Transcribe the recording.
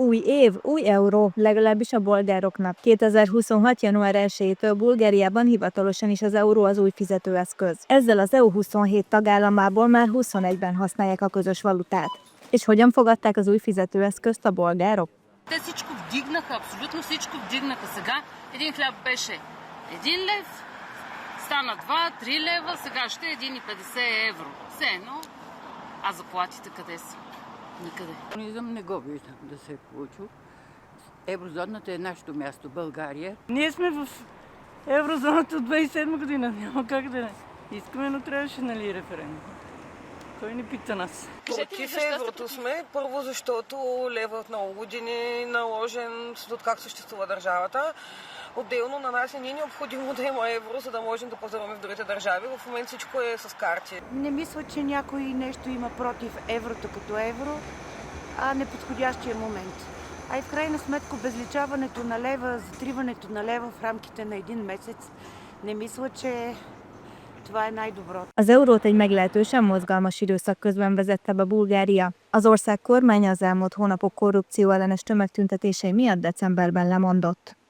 Új év, új euró, legalábbis a bolgároknak. 2026. január 1-től Bulgáriában hivatalosan is az euró az új fizetőeszköz. Ezzel az EU 27 tagállamából már 21-ben használják a közös valutát. És hogyan fogadták az új fizetőeszközt a bolgárok? Те всичко вдигнаха, абсолютно всичко вдигнаха. Сега един хляб беше 1 лев, стана 2-3 лева, сега ще е 1,50 евро. Все едно, а заплатите къде са? Никъде. Не го виждам да се е получил. Еврозоната е нашето място, България. Ние сме в еврозоната от 2007 година. Няма как да не искаме, но трябваше, нали, референдум. Кой ни пита нас? Против еврото сме. Първо, защото лева от много години наложен, откакто съществува държавата. Отделно на нас не е необходимо да има евро, за да можем да пазаруваме в другите държави. В момента всичко е с карти. Не мисля, че някой нещо има против еврото като евро, а неподходящия момент. А и в крайна сметка обезличаването на лева, затриването на лева в рамките на един месец, не mисля, че това е най-добро. Az eurót egy meglehetősen mozgalmas időszak közben vezette be Bulgária. Az ország kormánya az elmúlt hónapok korrupcióellenes tömegtüntetései miatt decemberben lemondott.